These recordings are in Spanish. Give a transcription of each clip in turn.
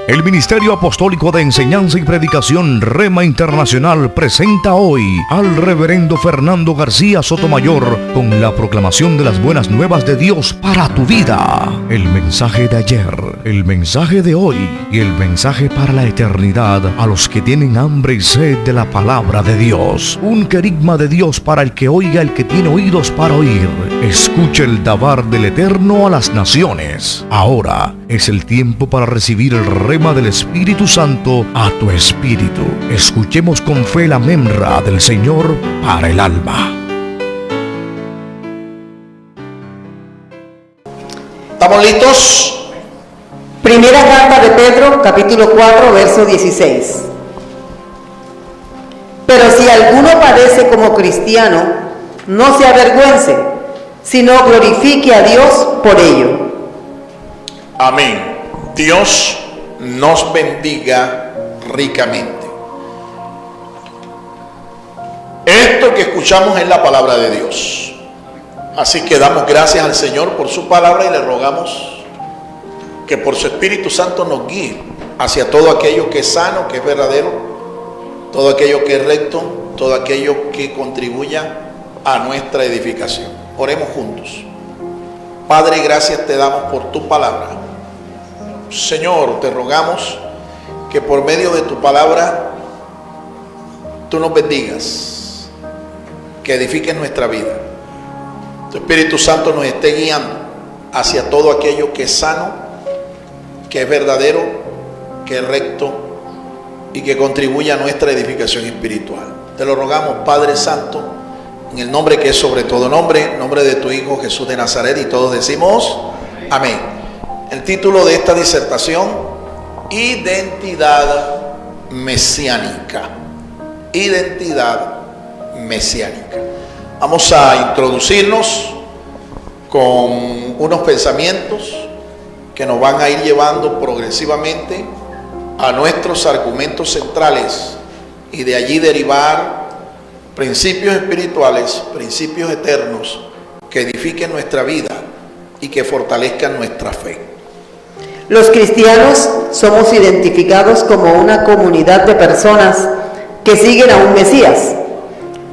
El Ministerio Apostólico de Enseñanza y Predicación Rema Internacional presenta hoy al Reverendo Fernando García Sotomayor con la proclamación de las buenas nuevas de Dios para tu vida. El mensaje de ayer, el mensaje de hoy y el mensaje para la eternidad a los que tienen hambre y sed de la palabra de Dios. Un querigma de Dios para el que oiga, el que tiene oídos para oír. Escucha el dabar del Eterno a las naciones. Ahora es el tiempo para recibir el rema del Espíritu Santo a tu espíritu. Escuchemos con fe la memra del Señor para el alma. ¿Estamos listos? Primera carta de Pedro, capítulo 4, verso 16. Pero si alguno padece como cristiano, no se avergüence, sino glorifique a Dios por ello. Amén. Dios nos bendiga ricamente. Esto que escuchamos es la palabra de Dios. Así que damos gracias al Señor por su palabra y le rogamos que por su Espíritu Santo nos guíe hacia todo aquello que es sano, que es verdadero, todo aquello que es recto, todo aquello que contribuya a nuestra edificación. Oremos juntos. Padre, gracias te damos por tu palabra. Señor, te rogamos que por medio de tu palabra tú nos bendigas, que edifiques nuestra vida. Tu Espíritu Santo nos esté guiando hacia todo aquello que es sano, que es verdadero, que es recto y que contribuya a nuestra edificación espiritual. Te lo rogamos, Padre Santo, en el nombre que es sobre todo nombre, nombre de tu Hijo Jesús de Nazaret, y todos decimos amén. El título de esta disertación: Identidad mesiánica. Identidad mesiánica. Vamos a introducirnos con unos pensamientos que nos van a ir llevando progresivamente a nuestros argumentos centrales y de allí derivar principios espirituales, principios eternos que edifiquen nuestra vida y que fortalezcan nuestra fe. Los cristianos somos identificados como una comunidad de personas que siguen a un Mesías,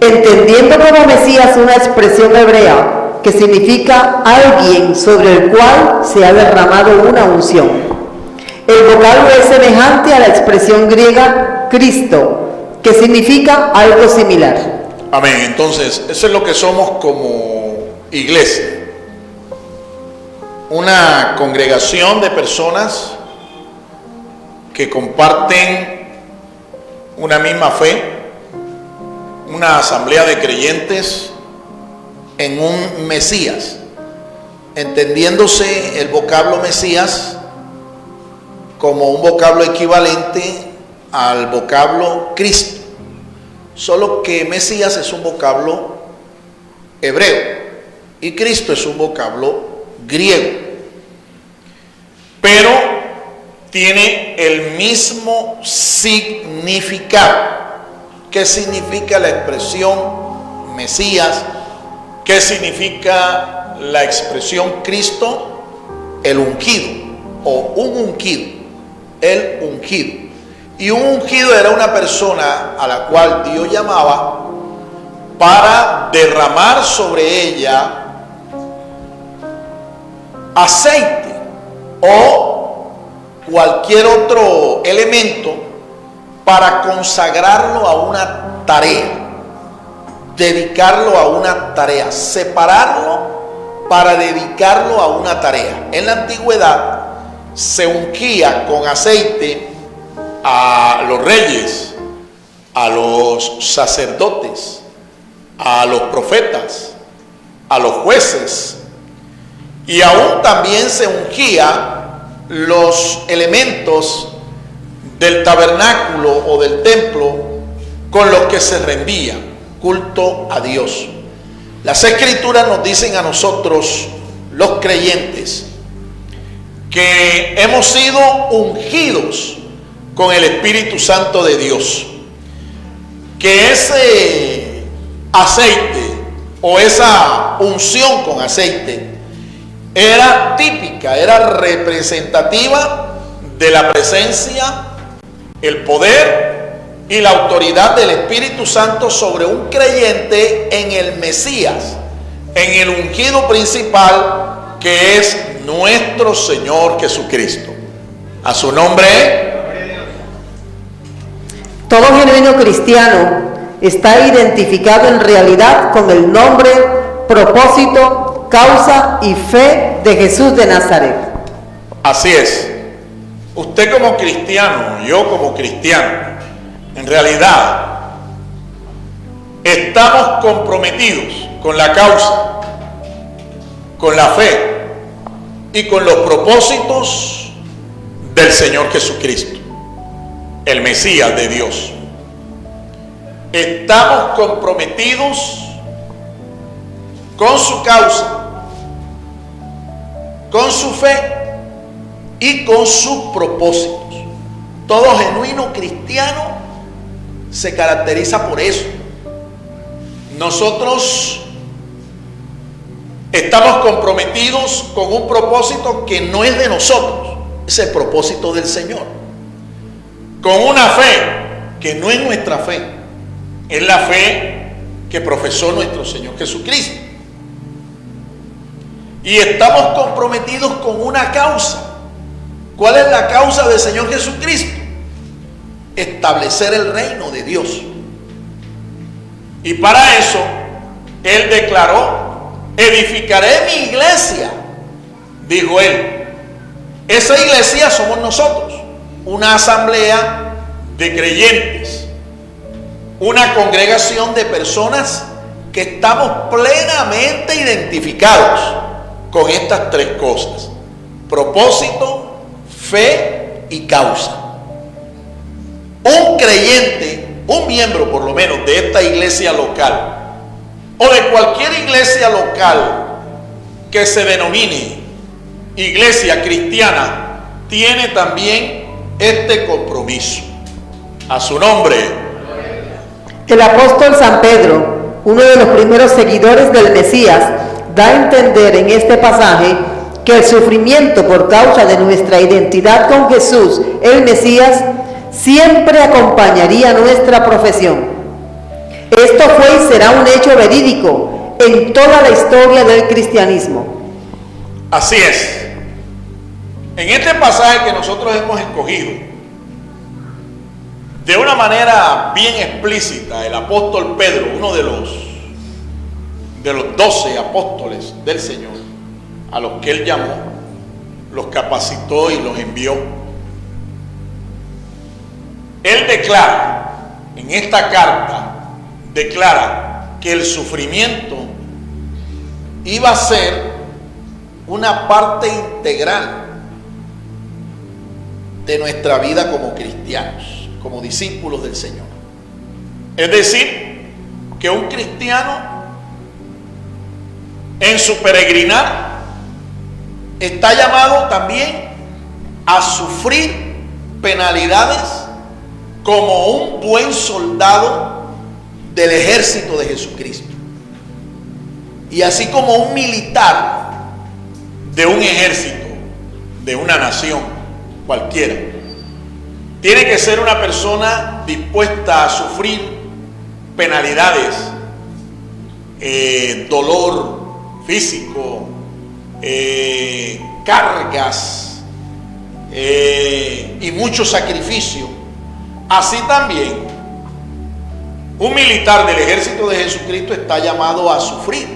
entendiendo como Mesías una expresión hebrea que significa alguien sobre el cual se ha derramado una unción. El vocablo es semejante a la expresión griega Cristo, que significa algo similar. Amén. Entonces, eso es lo que somos como iglesia. Una congregación de personas que comparten una misma fe, una asamblea de creyentes en un Mesías, entendiéndose el vocablo Mesías como un vocablo equivalente al vocablo Cristo, solo que Mesías es un vocablo hebreo y Cristo es un vocablo griego, pero tiene el mismo significado. ¿Qué significa la expresión Mesías? ¿Qué significa la expresión Cristo? El ungido o un ungido, el ungido. Y un ungido era una persona a la cual Dios llamaba para derramar sobre ella aceite o cualquier otro elemento para consagrarlo a una tarea, dedicarlo a una tarea, separarlo para dedicarlo a una tarea. En la antigüedad se ungía con aceite a los reyes, a los sacerdotes, a los profetas, a los jueces, y aún también se ungía los elementos del tabernáculo o del templo con los que se rendía culto a Dios. Las Escrituras nos dicen a nosotros, los creyentes, que hemos sido ungidos con el Espíritu Santo de Dios, que ese aceite o esa unción con aceite era típica, era representativa de la presencia, el poder y la autoridad del Espíritu Santo sobre un creyente en el Mesías, en el ungido principal que es nuestro Señor Jesucristo. A su nombre. Todo genuino cristiano está identificado en realidad con el nombre, propósito, causa y fe de Jesús de Nazaret. Así es. Usted como cristiano, yo como cristiano, en realidad estamos comprometidos con la causa, con la fe y con los propósitos del Señor Jesucristo, el Mesías de Dios. Estamos comprometidos con su causa, con su fe y con sus propósitos. Todo genuino cristiano se caracteriza por eso. Nosotros estamos comprometidos con un propósito que no es de nosotros, es el propósito del Señor. Con una fe que no es nuestra fe, es la fe que profesó nuestro Señor Jesucristo. Y estamos comprometidos con una causa. ¿Cuál es la causa del Señor Jesucristo? Establecer el reino de Dios. Y para eso, Él declaró: edificaré mi iglesia, dijo Él. Esa iglesia somos nosotros, una asamblea de creyentes, una congregación de personas que estamos plenamente identificados con estas tres cosas: propósito, fe y causa. Un creyente, un miembro por lo menos de esta iglesia local o de cualquier iglesia local que se denomine iglesia cristiana, tiene también este compromiso. A su nombre. El apóstol San Pedro, uno de los primeros seguidores del Mesías, da a entender en este pasaje que el sufrimiento por causa de nuestra identidad con Jesús, el Mesías, siempre acompañaría nuestra profesión. Esto fue y será un hecho verídico en toda la historia del cristianismo. Así es. En este pasaje que nosotros hemos escogido, de una manera bien explícita, el apóstol Pedro, uno de los 12 apóstoles del Señor, a los que Él llamó, los capacitó y los envió, Él declara, en esta carta, declara que el sufrimiento iba a ser una parte integral de nuestra vida como cristianos, como discípulos del Señor. Es decir, que un cristiano en su peregrinar está llamado también a sufrir penalidades como un buen soldado del ejército de Jesucristo. Y así como un militar de un ejército, de una nación cualquiera, tiene que ser una persona dispuesta a sufrir penalidades, dolor físico, cargas y mucho sacrificio. Así también un militar del ejército de Jesucristo está llamado a sufrir.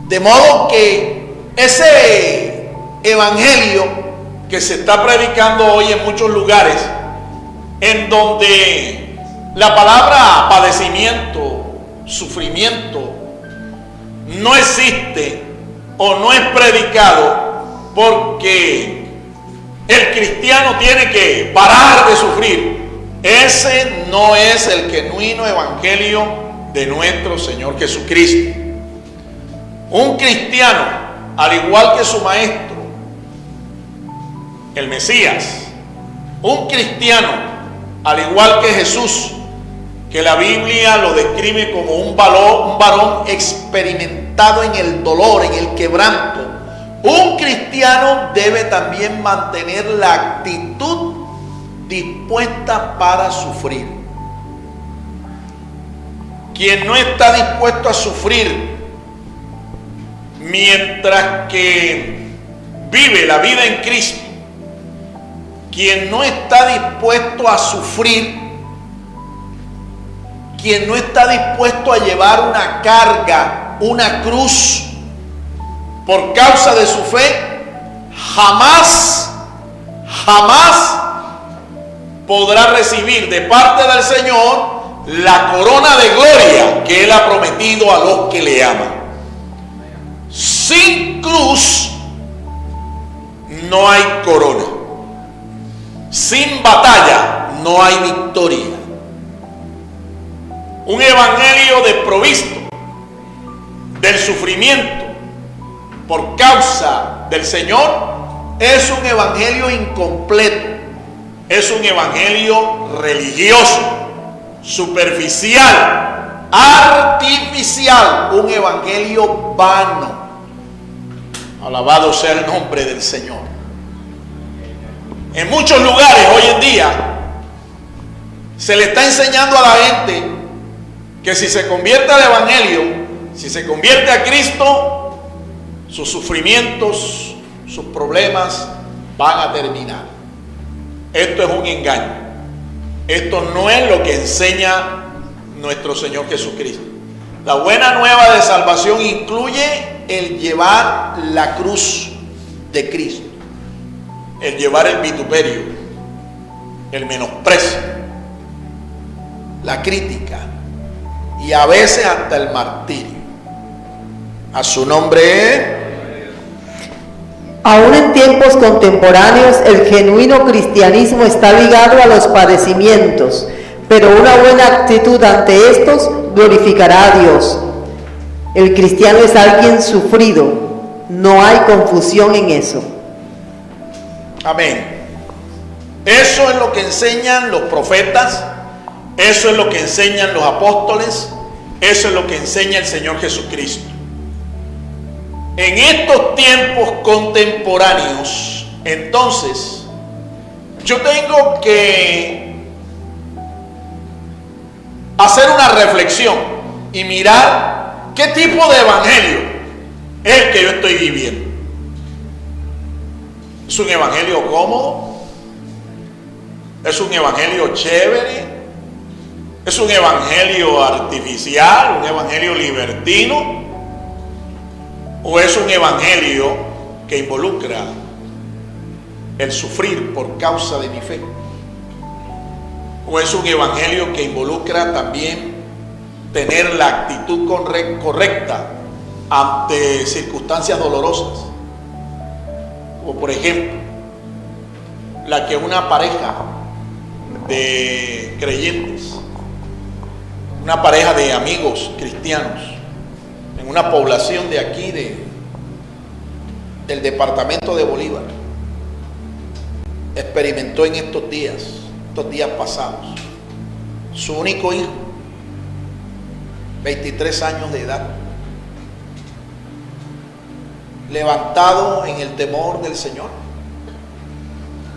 De modo que ese evangelio que se está predicando hoy en muchos lugares, en donde la palabra padecimiento, sufrimiento, no existe o no es predicado porque el cristiano tiene que parar de sufrir, ese no es el genuino evangelio de nuestro Señor Jesucristo. Un cristiano, al igual que su maestro, el Mesías, un cristiano, al igual que Jesús, que la Biblia lo describe como un varón experimentado en el dolor, en el quebranto, Un cristiano debe también mantener la actitud dispuesta para sufrir. Quien no está dispuesto a sufrir mientras que vive la vida en Cristo, quien no está dispuesto a sufrir, quien no está dispuesto a llevar una carga, una cruz por causa de su fe, jamás podrá recibir de parte del Señor la corona de gloria que Él ha prometido a los que le aman. Sin cruz no hay corona. Sin batalla no hay victoria. Un evangelio desprovisto del sufrimiento por causa del Señor es un evangelio incompleto, es un evangelio religioso, superficial, artificial, un evangelio vano. Alabado sea el nombre del Señor. En muchos lugares hoy en día se le está enseñando a la gente que si se convierte al evangelio, si se convierte a Cristo, sus sufrimientos, sus problemas van a terminar. Esto es un engaño. Esto no es lo que enseña nuestro Señor Jesucristo. La buena nueva de salvación incluye el llevar la cruz de Cristo, el llevar el vituperio, el menosprecio, la crítica y a veces hasta el martirio. A su nombre. Aún en tiempos contemporáneos, el genuino cristianismo está ligado a los padecimientos, pero una buena actitud ante estos glorificará a Dios. El cristiano es alguien sufrido, no hay confusión en eso. Amén. Eso es lo que enseñan los profetas, eso es lo que enseñan los apóstoles, eso es lo que enseña el Señor Jesucristo. En estos tiempos contemporáneos, entonces, yo tengo que hacer una reflexión y mirar qué tipo de evangelio es el que yo estoy viviendo. ¿Es un evangelio cómodo? ¿Es un evangelio chévere? ¿Es un evangelio artificial? ¿Un evangelio libertino? ¿O es un evangelio que involucra el sufrir por causa de mi fe? ¿O es un evangelio que involucra también tener la actitud correcta ante circunstancias dolorosas? Como por ejemplo, la que una pareja de creyentes, una pareja de amigos cristianos, en una población de aquí, del departamento de Bolívar, experimentó en estos días pasados. Su único hijo, 23 años de edad, levantado en el temor del Señor,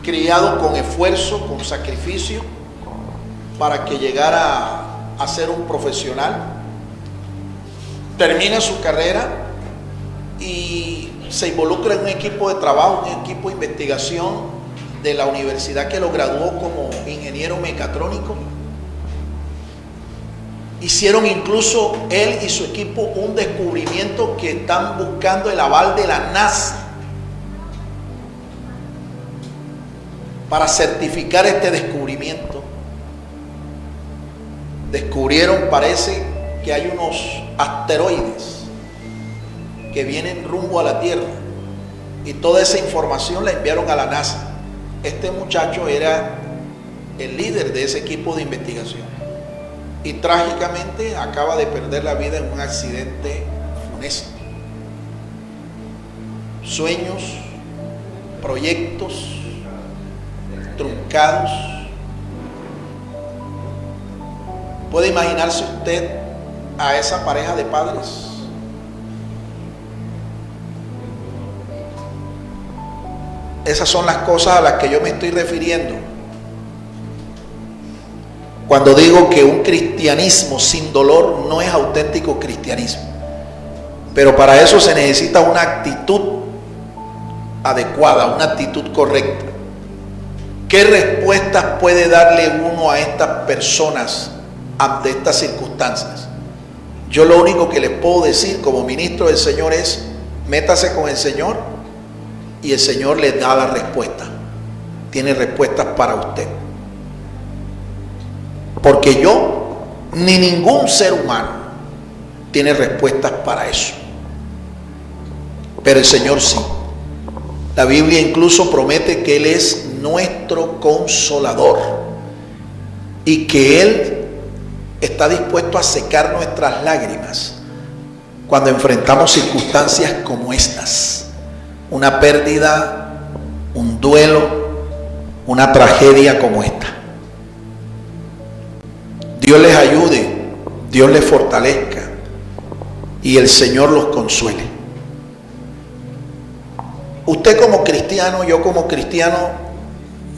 criado con esfuerzo, con sacrificio, para que llegara a ser un profesional. Termina su carrera y se involucra en un equipo de trabajo, un equipo de investigación de la universidad que lo graduó como ingeniero mecatrónico. Hicieron incluso él y su equipo un descubrimiento que están buscando el aval de la NASA para certificar este descubrimiento. Descubrieron, parece, que hay unos asteroides que vienen rumbo a la Tierra y toda esa información la enviaron a la NASA. Este muchacho era el líder de ese equipo de investigación y trágicamente acaba de perder la vida en un accidente funesto. Sueños, proyectos truncados. ¿Puede imaginarse usted a esa pareja de padres Esas son las cosas a las que yo me estoy refiriendo cuando digo que un cristianismo sin dolor no es auténtico cristianismo. Pero para eso se necesita una actitud adecuada, una actitud correcta. ¿Qué respuestas puede darle uno a estas personas ante estas circunstancias? Yo lo único que les puedo decir como ministro del Señor es: métase con el Señor y el Señor les da la respuesta. Tiene respuestas para usted. Porque yo, ni ningún ser humano, tiene respuestas para eso. Pero el Señor sí. La Biblia incluso promete que Él es nuestro consolador y que Él está dispuesto a secar nuestras lágrimas cuando enfrentamos circunstancias como estas: una pérdida, un duelo, una tragedia como esta. Dios les ayude, Dios les fortalezca y el Señor los consuele. Usted como cristiano, yo como cristiano,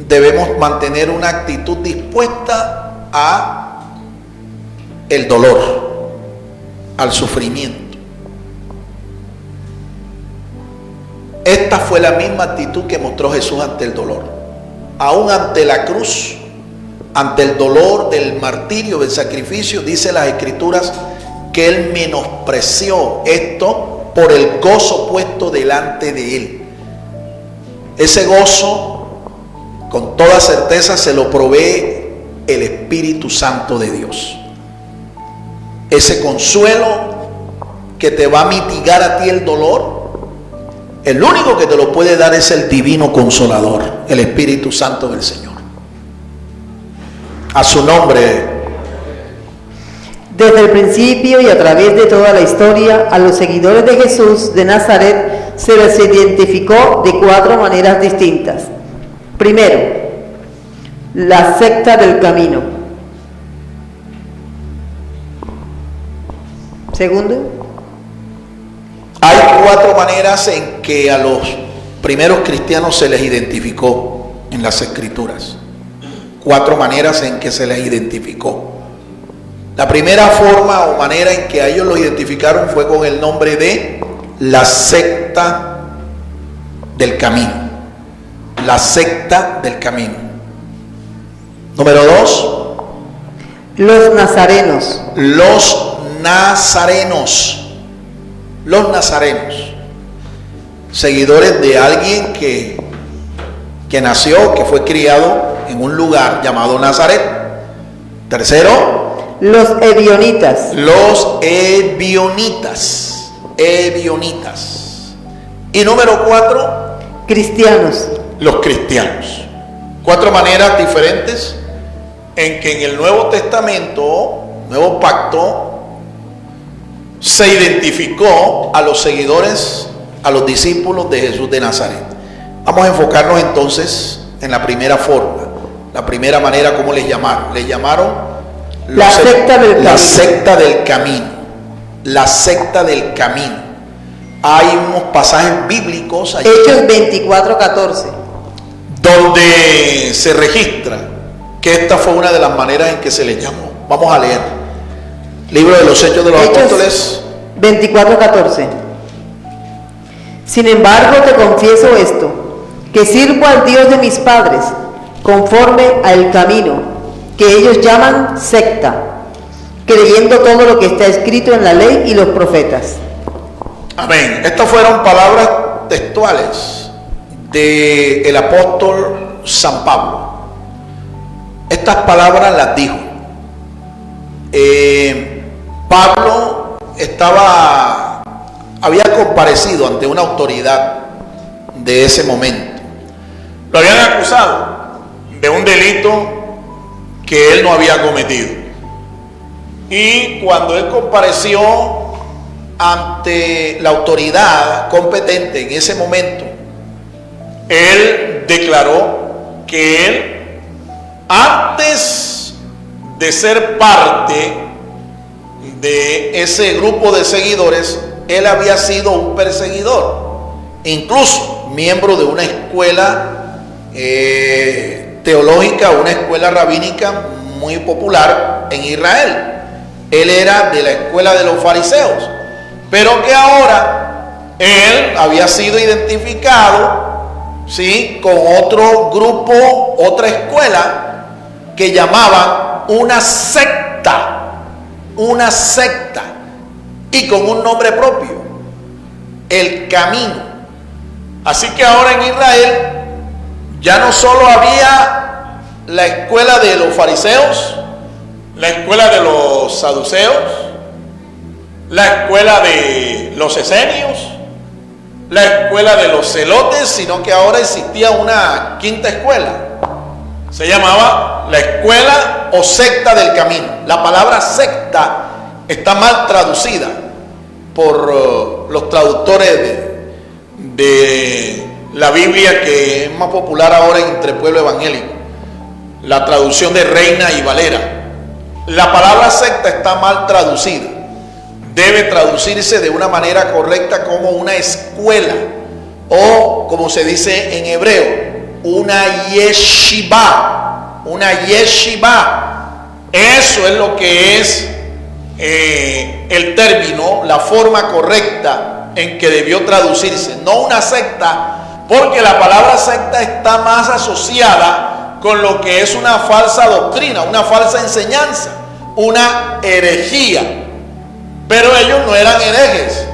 debemos mantener una actitud dispuesta a el dolor, al sufrimiento. Esta fue la misma actitud que mostró Jesús ante el dolor. Aún ante la cruz, ante el dolor del martirio, del sacrificio, dice las Escrituras que Él menospreció esto por el gozo puesto delante de Él. Ese gozo, con toda certeza, se lo provee el Espíritu Santo de Dios. Ese consuelo que te va a mitigar a ti el dolor, el único que te lo puede dar es el divino consolador, el Espíritu Santo del Señor. A su nombre. Desde el principio y a través de toda la historia, a los seguidores de Jesús de Nazaret se les identificó de 4 maneras distintas. Primero, la secta del camino. Segundo, hay 4 maneras en que a los primeros cristianos se les identificó en las Escrituras. 4 maneras en que se les identificó. La primera forma o manera en que a ellos los identificaron fue con el nombre de la secta del camino. La secta del camino. Número 2. los nazarenos. Los nazarenos. Los nazarenos. Seguidores de alguien que nació, que fue criado en un lugar llamado Nazaret. Tercero, Los ebionitas. los ebionitas. Ebionitas. Y número 4, Cristianos. los cristianos. 4 maneras diferentes en que en el Nuevo Testamento, Nuevo Pacto, se identificó a los seguidores, a los discípulos de Jesús de Nazaret. Vamos a enfocarnos entonces en la primera forma, la primera manera. ¿Cómo les llamaron? Les llamaron La secta del camino. La secta del camino. La secta del camino. Hay unos pasajes bíblicos allí Hechos 24:14. donde se registra que esta fue una de las maneras en que se les llamó. Vamos a leer. Libro de los Hechos de los Apóstoles. 24:14. Sin embargo, te confieso esto, que sirvo al Dios de mis padres, conforme al camino, que ellos llaman secta, creyendo todo lo que está escrito en la ley y los profetas. Amén. Estas fueron palabras textuales del apóstol San Pablo. Estas palabras las dijo. Pablo había comparecido ante una autoridad de ese momento. Lo habían acusado de un delito que él no había cometido. Y cuando él compareció ante la autoridad competente en ese momento, él declaró que él, antes de ser parte de ese grupo de seguidores, él había sido un perseguidor. incluso miembro de una escuela teológica, una escuela rabínica muy popular en Israel. Él era de la escuela de los fariseos, pero que ahora él había sido identificado, ¿sí?, con otro grupo, otra escuela que llamaban una secta, y con un nombre propio, el Camino. Así que ahora en Israel ya no solo había la escuela de los fariseos, la escuela de los saduceos, la escuela de los esenios, la escuela de los celotes, sino que ahora existía una quinta escuela. Se llamaba la escuela o secta del camino. La palabra secta está mal traducida por los traductores de la Biblia, que es más popular ahora entre el pueblo evangélico, la traducción de Reina y Valera. La palabra secta está mal traducida. Debe traducirse de una manera correcta como una escuela, o como se dice en hebreo, una yeshiva. Eso es lo que es el término, la forma correcta en que debió traducirse, no una secta, porque la palabra secta está más asociada con lo que es una falsa doctrina, una falsa enseñanza, una herejía. Pero ellos no eran herejes.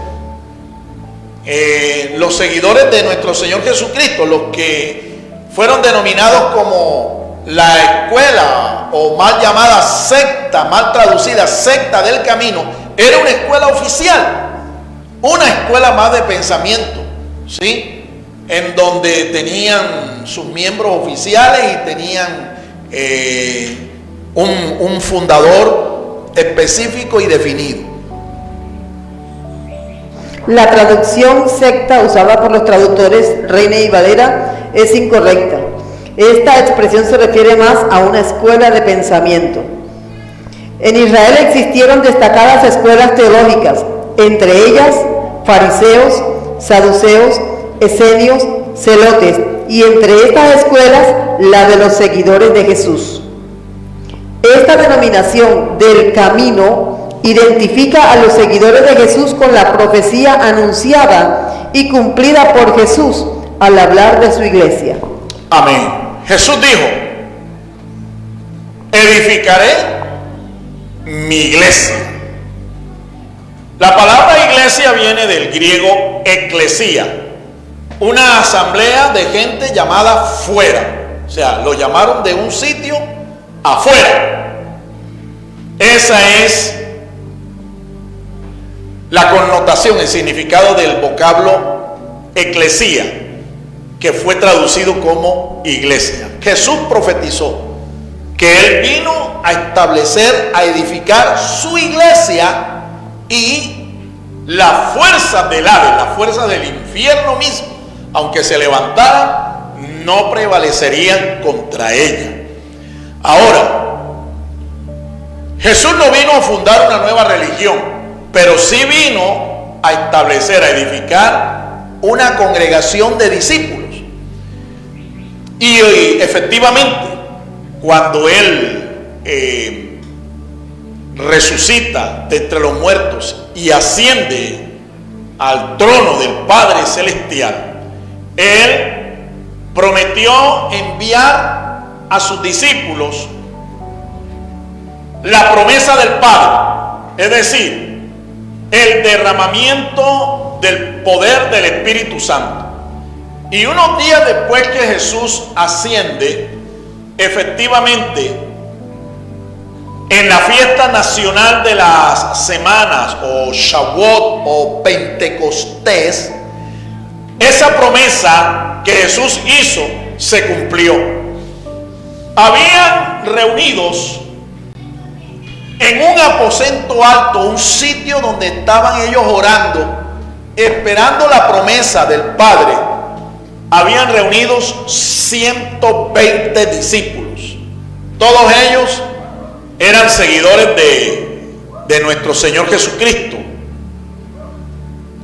Los seguidores de nuestro Señor Jesucristo, los que fueron denominados como la escuela, o mal llamada secta, mal traducida, secta del camino, era una escuela oficial, una escuela más de pensamiento, ¿sí?, en donde tenían sus miembros oficiales y tenían un fundador específico y definido. La traducción secta usada por los traductores Reina y Valera es incorrecta. Esta expresión se refiere más a una escuela de pensamiento. En Israel existieron destacadas escuelas teológicas, entre ellas fariseos, saduceos, esenios, celotes, y entre estas escuelas la de los seguidores de Jesús. Esta denominación del camino identifica a los seguidores de Jesús con la profecía anunciada y cumplida por Jesús al hablar de su iglesia. Amén. Jesús dijo: edificaré mi iglesia. La palabra iglesia viene del griego eclesía, una asamblea de gente llamada fuera. O sea, lo llamaron de un sitio afuera. Esa es la connotación, el significado del vocablo eclesía, que fue traducido como iglesia. Jesús profetizó que Él vino a establecer, a edificar su iglesia, y las fuerzas del Hades, las fuerzas del infierno mismo, aunque se levantaran, no prevalecerían contra ella. Ahora, Jesús no vino a fundar una nueva religión, pero sí vino a establecer, a edificar una congregación de discípulos. Y efectivamente, cuando Él resucita de entre los muertos y asciende al trono del Padre Celestial, Él prometió enviar a sus discípulos la promesa del Padre, es decir, el derramamiento del poder del Espíritu Santo. Y unos días después que Jesús asciende, efectivamente, en la fiesta nacional de las semanas, o Shavuot, o Pentecostés, esa promesa que Jesús hizo se cumplió. Habían reunidos en un aposento alto, un sitio donde estaban ellos orando, esperando la promesa del Padre. Habían reunidos 120 discípulos. Todos ellos eran seguidores de nuestro Señor Jesucristo.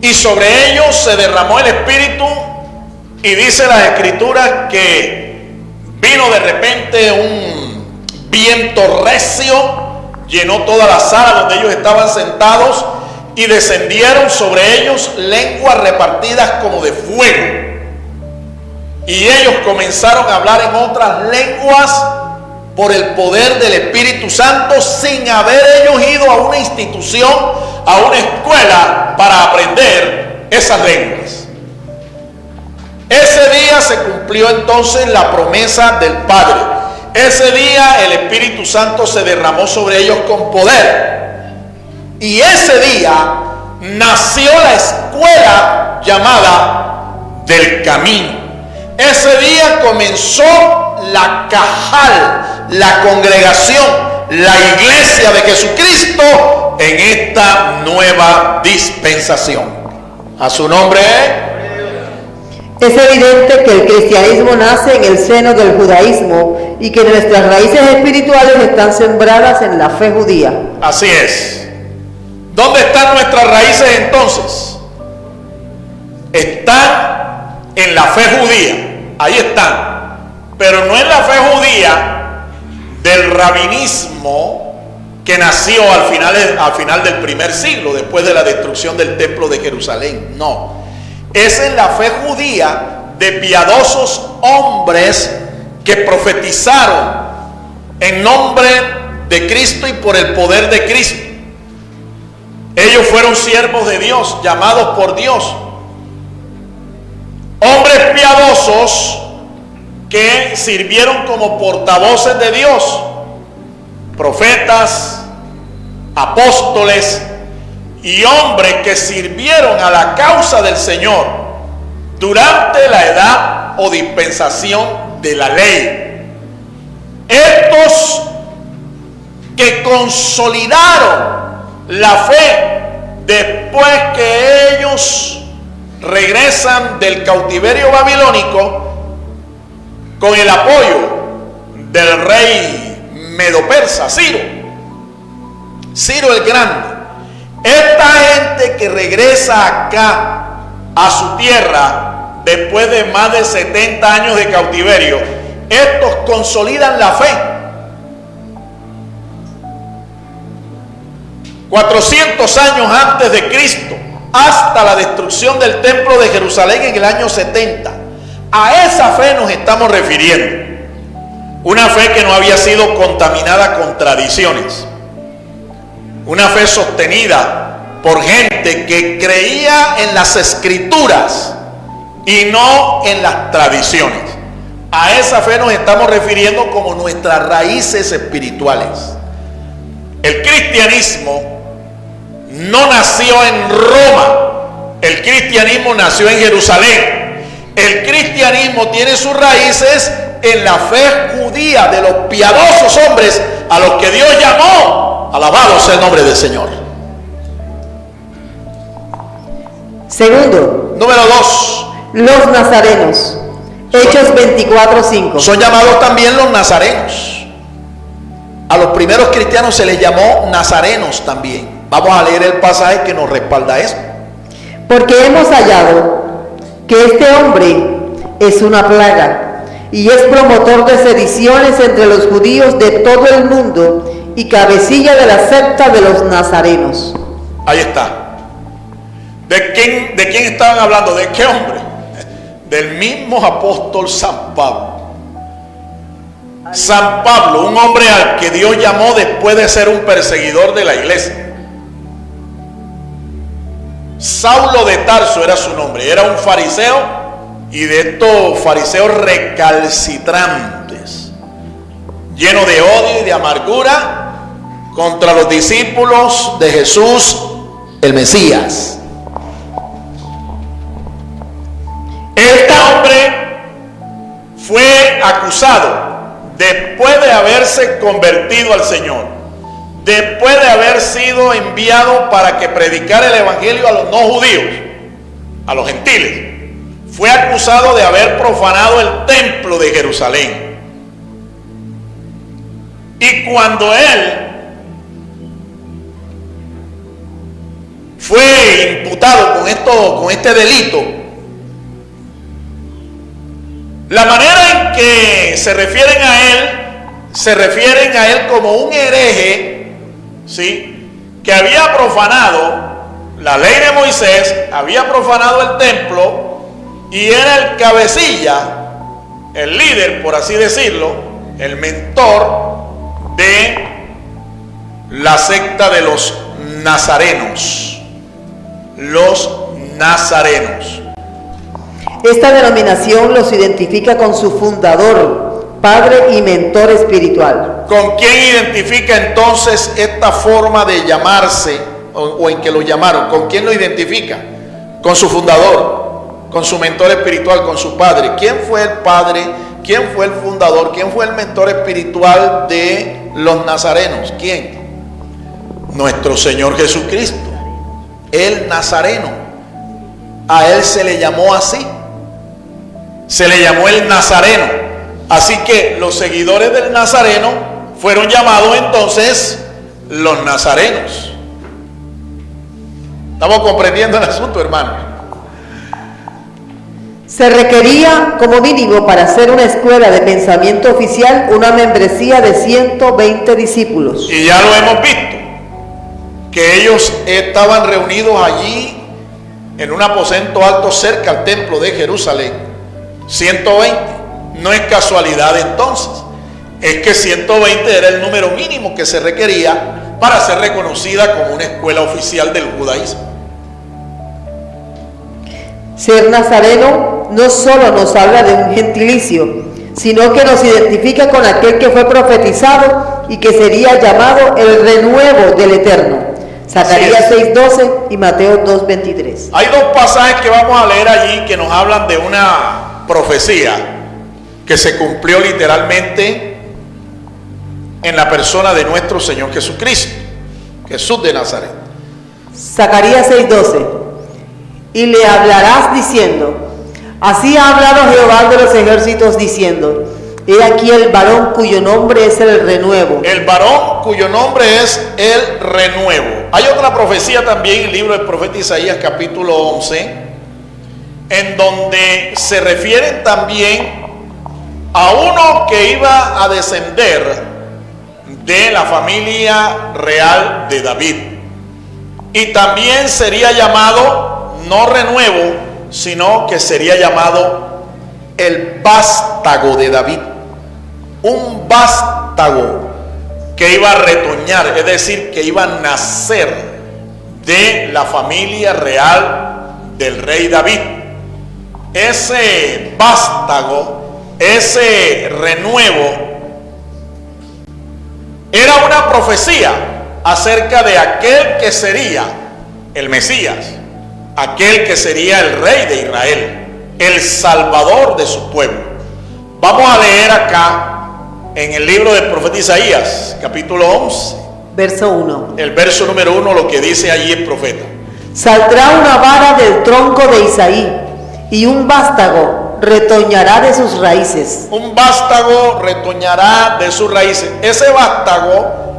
y sobre ellos se derramó el Espíritu, y dice las Escrituras que vino de repente un viento recio, llenó toda la sala donde ellos estaban sentados, y descendieron sobre ellos lenguas repartidas como de fuego. Y ellos comenzaron a hablar en otras lenguas por el poder del Espíritu Santo, sin haber ellos ido a una institución, a una escuela para aprender esas lenguas. Ese día se cumplió entonces la promesa del Padre. Ese día el Espíritu Santo se derramó sobre ellos con poder. Y ese día nació la escuela llamada del camino. Ese día comenzó la cajal, la congregación, la iglesia de Jesucristo en esta nueva dispensación. A su nombre. Es evidente que el cristianismo nace en el seno del judaísmo y que nuestras raíces espirituales están sembradas en la fe judía. Así es. ¿Dónde están nuestras raíces entonces? Están en la fe judía. Ahí están. Pero no en la fe judía del rabinismo que nació al final del primer siglo, después de la destrucción del templo de Jerusalén. No. Es en la fe judía de piadosos hombres que profetizaron en nombre de Cristo y por el poder de Cristo. Ellos fueron siervos de Dios, llamados por Dios. Hombres piadosos que sirvieron como portavoces de Dios. Profetas, apóstoles y hombres que sirvieron a la causa del Señor durante la edad o dispensación de la ley. Estos que consolidaron la fe después que ellos regresan del cautiverio babilónico con el apoyo del rey medo-persa, Ciro el Grande. Esta gente que regresa acá a su tierra después de más de 70 años de cautiverio, estos consolidan la fe. 400 años antes de Cristo, hasta la destrucción del templo de Jerusalén en el año 70. A esa fe nos estamos refiriendo. Una fe que no había sido contaminada con tradiciones. Una fe sostenida por gente que creía en las escrituras y no en las tradiciones. A esa fe nos estamos refiriendo como nuestras raíces espirituales. El cristianismo no nació en Roma, el cristianismo nació en Jerusalén. El cristianismo tiene sus raíces en la fe judía de los piadosos hombres a los que Dios llamó. Alabado sea el nombre del Señor. Segundo, número 2, los nazarenos. Hechos 24:5. Son llamados también los nazarenos. A los primeros cristianos se les llamó nazarenos también. Vamos a leer el pasaje que nos respalda eso. Porque hemos hallado que este hombre es una plaga y es promotor de sediciones entre los judíos de todo el mundo y cabecilla de la secta de los nazarenos. Ahí está. ¿De quién estaban hablando? ¿De qué hombre? Del mismo apóstol San Pablo. San Pablo, un hombre al que Dios llamó después de ser un perseguidor de la iglesia. Saulo de Tarso era su nombre, era un fariseo, y de estos fariseos recalcitrantes, lleno de odio y de amargura contra los discípulos de Jesús, el Mesías. Este hombre fue acusado después de haberse convertido al Señor, después de haber sido enviado para que predicara el evangelio a los no judíos, a los gentiles. Fue acusado de haber profanado el templo de Jerusalén. Y cuando él fue imputado con este delito, la manera en que se refieren a él como un hereje, ¿sí?, que había profanado la ley de Moisés, había profanado el templo y era el cabecilla, el líder, por así decirlo, el mentor de la secta de los nazarenos. Los nazarenos. Esta denominación los identifica con su fundador, padre y mentor espiritual. ¿Con quién identifica entonces esta forma de llamarse o en que lo llamaron? ¿Con quién lo identifica? Con su fundador, con su mentor espiritual, con su padre. ¿Quién fue el padre? ¿Quién fue el fundador? ¿Quién fue el mentor espiritual de los nazarenos? ¿Quién? Nuestro Señor Jesucristo, el Nazareno. A él se le llamó así, se le llamó el Nazareno. Así que los seguidores del Nazareno fueron llamados entonces los nazarenos. ¿Estamos comprendiendo el asunto, hermano? Se requería como mínimo para hacer una escuela de pensamiento oficial una membresía de 120 discípulos. Y ya lo hemos visto, que ellos estaban reunidos allí en un aposento alto cerca al templo de Jerusalén. 120. No es casualidad entonces, es que 120 era el número mínimo que se requería para ser reconocida como una escuela oficial del judaísmo. Ser nazareno no solo nos habla de un gentilicio, sino que nos identifica con aquel que fue profetizado y que sería llamado el renuevo del Eterno. Zacarías 6:12 y Mateo 2:23. Hay dos pasajes que vamos a leer allí que nos hablan de una profecía que se cumplió literalmente en la persona de nuestro Señor Jesucristo, Jesús de Nazaret. Zacarías 6:12. Y le hablarás diciendo: así ha hablado Jehová de los ejércitos diciendo: he aquí el varón cuyo nombre es el renuevo. El varón cuyo nombre es el renuevo. Hay otra profecía también en el libro del profeta Isaías capítulo 11, en donde se refieren también a uno que iba a descender de la familia real de David. Y también sería llamado, no renuevo, sino que sería llamado el vástago de David. Un vástago que iba a retoñar, es decir, que iba a nacer de la familia real del rey David. Ese vástago, ese renuevo, era una profecía acerca de aquel que sería el Mesías, aquel que sería el rey de Israel, el salvador de su pueblo. Vamos a leer acá en el libro del profeta Isaías, capítulo 11, verso 1. el verso número 1, lo que dice allí el profeta. Saldrá una vara del tronco de Isaí, y un vástago retoñará de sus raíces. Un vástago retoñará de sus raíces. Ese vástago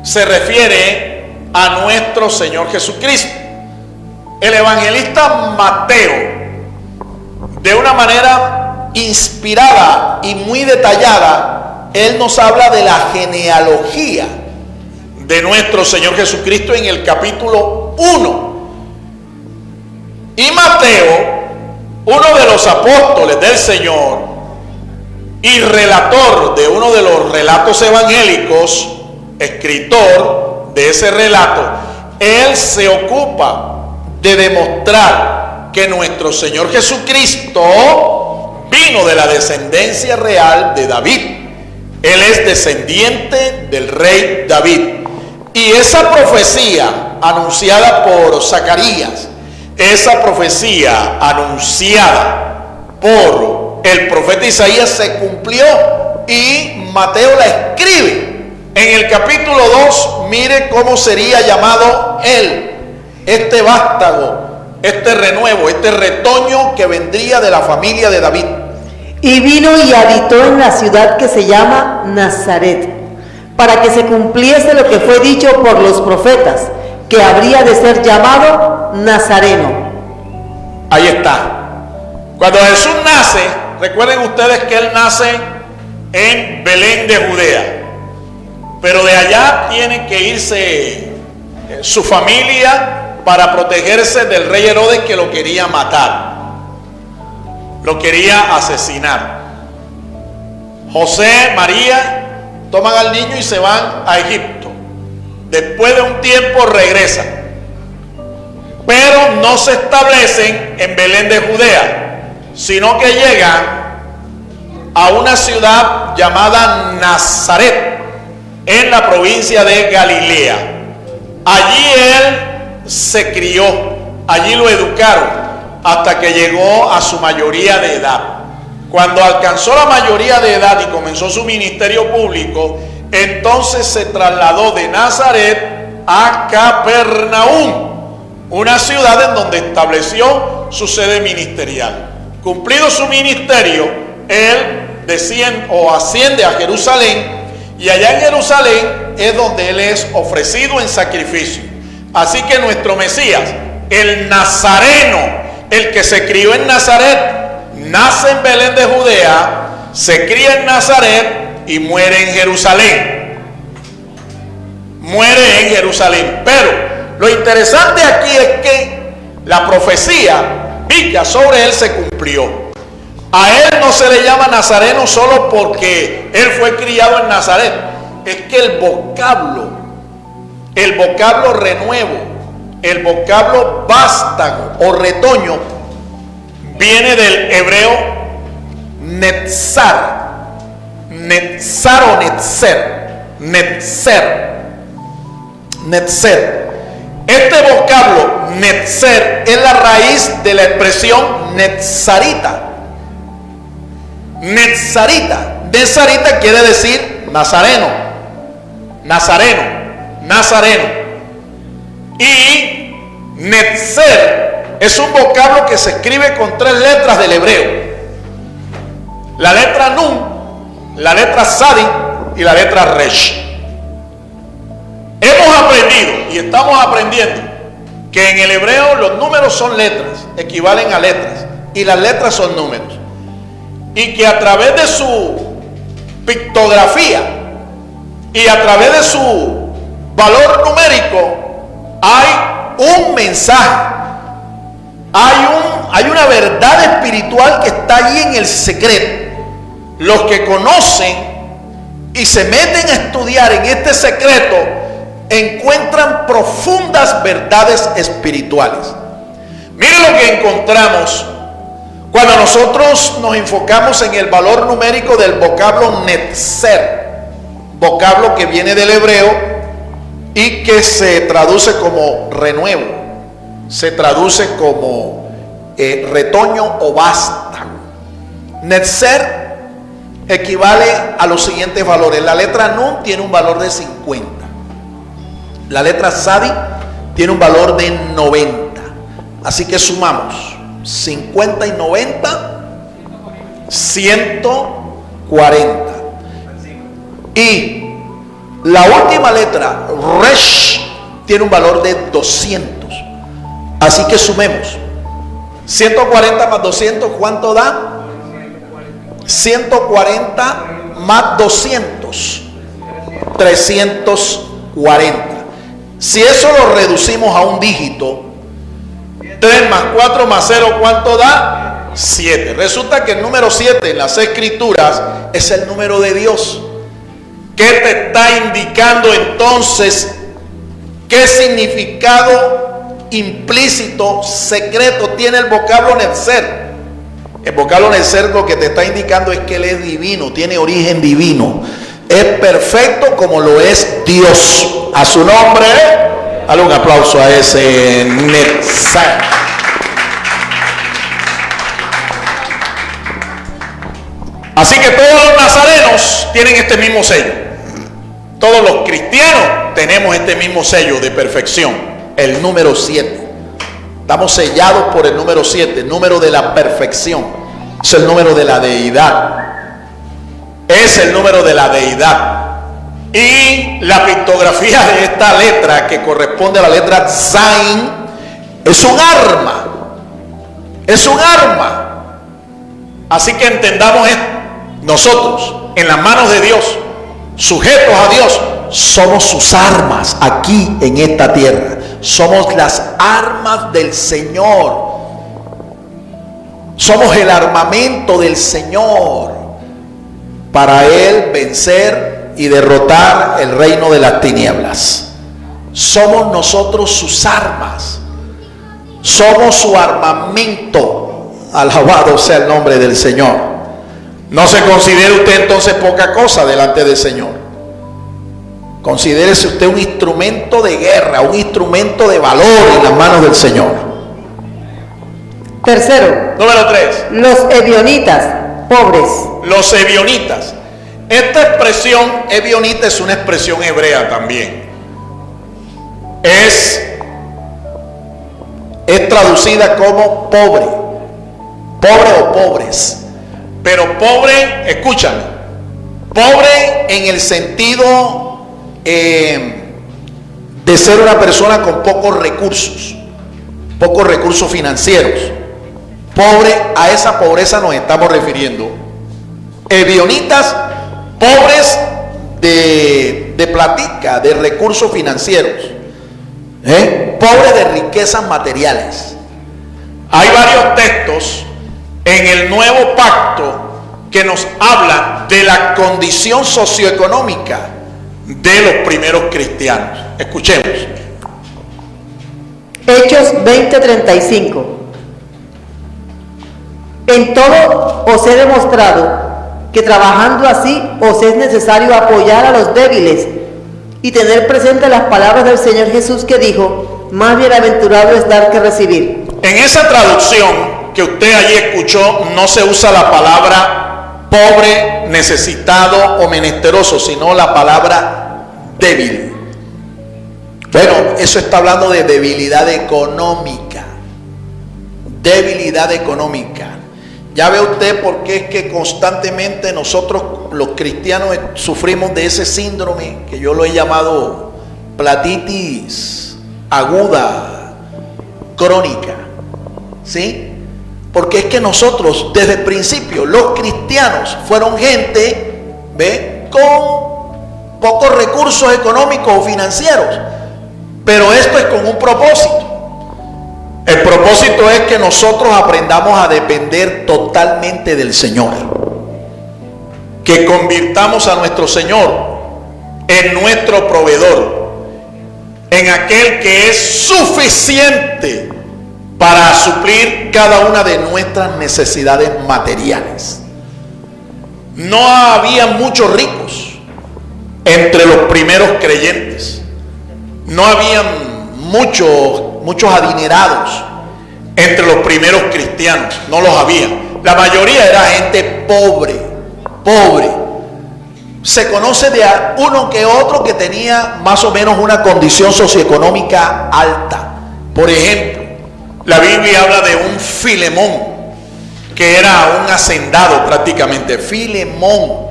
se refiere a nuestro Señor Jesucristo. El evangelista Mateo, de una manera inspirada y muy detallada, él nos habla de la genealogía de nuestro Señor Jesucristo en el capítulo 1. Y Mateo, uno de los apóstoles del Señor y relator de uno de los relatos evangélicos, escritor de ese relato, él se ocupa de demostrar que nuestro Señor Jesucristo vino de la descendencia real de David. Él es descendiente del rey David. Y esa profecía anunciada por Zacarías, esa profecía anunciada por el profeta Isaías se cumplió y Mateo la escribe. En el capítulo 2, mire cómo sería llamado él, este vástago, este renuevo, este retoño que vendría de la familia de David. Y vino y habitó en la ciudad que se llama Nazaret, para que se cumpliese lo que fue dicho por los profetas. que habría de ser llamado Nazareno. Ahí está. Cuando Jesús nace, recuerden ustedes que Él nace en Belén de Judea. Pero de allá tiene que irse su familia para protegerse del rey Herodes, que lo quería matar. Lo quería asesinar. José, María toman al niño y se van a Egipto. Después de un tiempo regresan, pero no se establecen en Belén de Judea, sino que llegan a una ciudad llamada Nazaret, en la provincia de Galilea. Allí él se crió, allí lo educaron hasta que llegó a su mayoría de edad. Cuando alcanzó la mayoría de edad y comenzó su ministerio público, entonces se trasladó de Nazaret a Capernaum, una ciudad en donde estableció su sede ministerial. Cumplido su ministerio, él asciende a Jerusalén, y allá en Jerusalén es donde él es ofrecido en sacrificio. Así que nuestro Mesías, el Nazareno, el que se crió en Nazaret, nace en Belén de Judea, se cría en Nazaret y muere en Jerusalén. Muere en Jerusalén. Pero lo interesante aquí es que la profecía bíblica sobre él se cumplió. A él no se le llama Nazareno solo porque él fue criado en Nazaret. Es que el vocablo renuevo, el vocablo vástago o retoño, viene del hebreo netzar. Netzar o netzer. Netzer. Este vocablo netzer es la raíz de la expresión netzarita. Netzarita. Netzarita quiere decir nazareno. Nazareno. Nazareno. Y netzer es un vocablo que se escribe con 3 letras del hebreo. La letra nun, la letra sadi y la letra resh. Hemos aprendido y estamos aprendiendo que en el hebreo los números son letras, equivalen a letras, y las letras son números. Y que a través de su pictografía y a través de su valor numérico hay un mensaje, hay una verdad espiritual que está allí en el secreto. Los que conocen y se meten a estudiar en este secreto encuentran profundas verdades espirituales. Miren lo que encontramos cuando nosotros nos enfocamos en el valor numérico del vocablo netzer, vocablo que viene del hebreo y que se traduce como renuevo, se traduce como retoño o vástago. Netzer equivale a los siguientes valores. La letra nun tiene un valor de 50. La letra sadi tiene un valor de 90. Así que sumamos 50 y 90, 140. Y la última letra, resh, tiene un valor de 200. Así que sumemos 140 más 200, ¿cuánto da? 140 más 200, 340. Si eso lo reducimos a un dígito, 3 más 4 más 0, ¿cuánto da? 7. Resulta que el número 7 en las escrituras es el número de Dios. ¿Qué te está indicando entonces? ¿Qué significado implícito, secreto tiene el vocablo netzer? El vocablo netzer lo que te está indicando es que Él es divino, tiene origen divino. Es perfecto como lo es Dios. A su nombre, dale un aplauso a ese netzer. Así que todos los nazarenos tienen este mismo sello. Todos los cristianos tenemos este mismo sello de perfección, el número 7. Estamos sellados por el número 7, el número de la perfección. Es el número de la deidad. Es el número de la deidad. Y la pictografía de esta letra, que corresponde a la letra Zain, es un arma. Es un arma. Así que entendamos esto. Nosotros, en las manos de Dios, sujetos a Dios, somos sus armas aquí en esta tierra. Somos las armas del Señor. Somos el armamento del Señor para Él vencer y derrotar el reino de las tinieblas. Somos nosotros sus armas. Somos su armamento. Alabado sea el nombre del Señor. No se considere usted entonces poca cosa delante del Señor. Considérese usted un instrumento de guerra, un instrumento de valor en las manos del Señor. Tercero. Número 3. Los ebionitas, pobres. Los ebionitas. Esta expresión ebionita es una expresión hebrea también. Es traducida como pobre. Pobre o pobres. Pero pobre, escúchame, pobre en el sentido de ser una persona con pocos recursos financieros. Pobre, a esa pobreza nos estamos refiriendo. Ebionitas, pobres de platica, de recursos financieros, pobres de riquezas materiales. Hay varios textos en el Nuevo Pacto que nos hablan de la condición socioeconómica de los primeros cristianos. Escuchemos. Hechos 20:35. En todo os he demostrado que trabajando así os es necesario apoyar a los débiles y tener presente las palabras del Señor Jesús que dijo: más bienaventurado es dar que recibir. En esa traducción que usted allí escuchó, no se usa la palabra pobre, necesitado o menesteroso, sino la palabra débil. Bueno, eso está hablando de debilidad económica. Debilidad económica. Ya ve usted por qué es que constantemente nosotros los cristianos sufrimos de ese síndrome que yo lo he llamado platitis aguda, crónica. ¿Sí? Porque es que nosotros desde el principio, los cristianos fueron gente, con pocos recursos económicos o financieros. Pero esto es con un propósito. El propósito es que nosotros aprendamos a depender totalmente del Señor. Que convirtamos a nuestro Señor en nuestro proveedor, en aquel que es suficiente para suplir cada una de nuestras necesidades materiales. No había muchos ricos entre los primeros creyentes. No habían muchos adinerados entre los primeros cristianos. No los había. La mayoría era gente pobre. Se conoce de uno que otro que tenía más o menos una condición socioeconómica alta. Por ejemplo, la Biblia habla de un Filemón, que era un hacendado prácticamente. Filemón,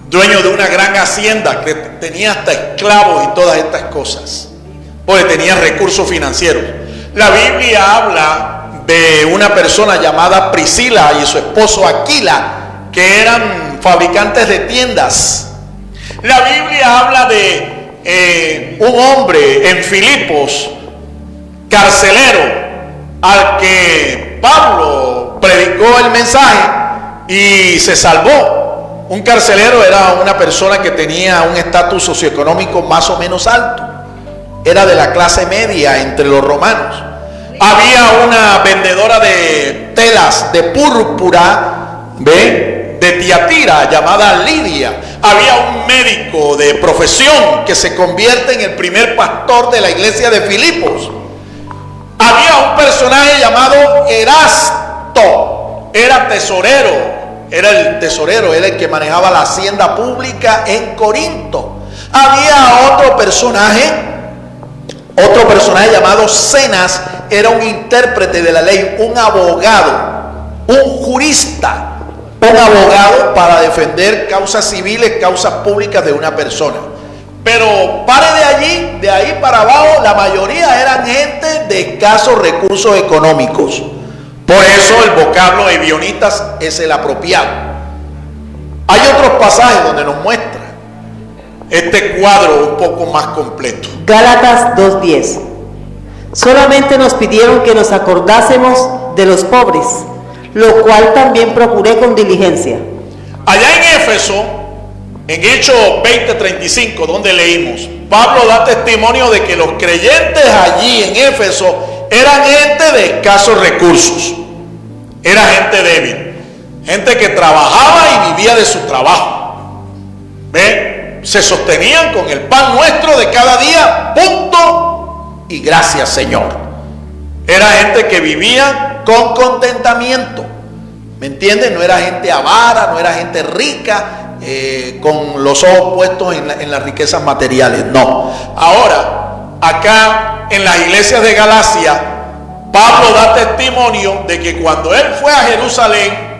dueño de una gran hacienda, que tenía hasta esclavos y todas estas cosas, porque tenía recursos financieros. La Biblia habla de una persona llamada Priscila y su esposo Aquila, que eran fabricantes de tiendas. La Biblia habla de un hombre en Filipos, carcelero, al que Pablo predicó el mensaje y se salvó. Un carcelero era una persona que tenía un estatus socioeconómico más o menos alto. Era de la clase media entre los romanos. Había una vendedora de telas de púrpura, de Tiatira, llamada Lidia. Había un médico de profesión que se convierte en el primer pastor de la iglesia de Filipos. Había un personaje llamado Erasto, era el que manejaba la hacienda pública en Corinto. Había otro personaje llamado Zenas, era un intérprete de la ley, un abogado, un jurista. un abogado para defender causas civiles, causas públicas de una persona. Pero pare de ahí para abajo, la mayoría eran gente de escasos recursos económicos. Por eso el vocablo ebionitas es el apropiado. Hay otros pasajes donde nos muestra este cuadro un poco más completo. Gálatas 2:10. Solamente nos pidieron que nos acordásemos de los pobres, lo cual también procuré con diligencia. Allá en Éfeso, en Hechos 20:35, donde leímos, Pablo da testimonio de que los creyentes allí en Éfeso eran gente de escasos recursos. Era gente débil, gente que trabajaba y vivía de su trabajo. ¿Ve? Se sostenían con el pan nuestro de cada día, punto, y gracias, Señor. Era gente que vivía con contentamiento. ¿Me entienden? No era gente avara, no era gente rica, con los ojos puestos en las riquezas materiales. No. Ahora, acá en las iglesias de Galacia, Pablo da testimonio de que cuando él fue a Jerusalén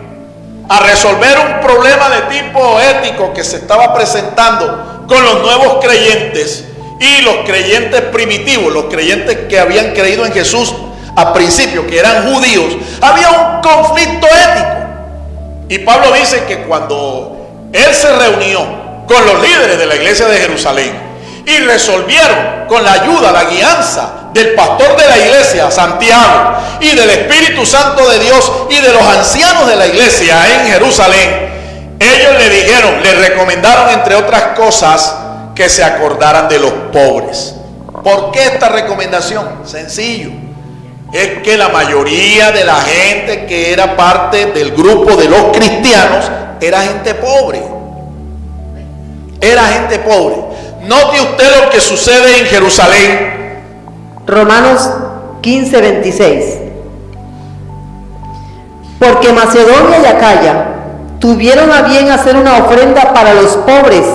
a resolver un problema de tipo ético que se estaba presentando con los nuevos creyentes y los creyentes primitivos, los creyentes que habían creído en Jesús al principio, que eran judíos, había un conflicto ético. Y Pablo dice que cuando él se reunió con los líderes de la iglesia de Jerusalén y resolvieron con la ayuda, la guianza del pastor de la iglesia, Santiago, y del Espíritu Santo de Dios y de los ancianos de la iglesia en Jerusalén, ellos le dijeron, le recomendaron entre otras cosas que se acordaran de los pobres. ¿Por qué esta recomendación? Sencillo. Es que la mayoría de la gente que era parte del grupo de los cristianos era gente pobre. Era gente pobre. Note usted lo que sucede en Jerusalén. Romanos 15:26. Porque Macedonia y Acaya tuvieron a bien hacer una ofrenda para los pobres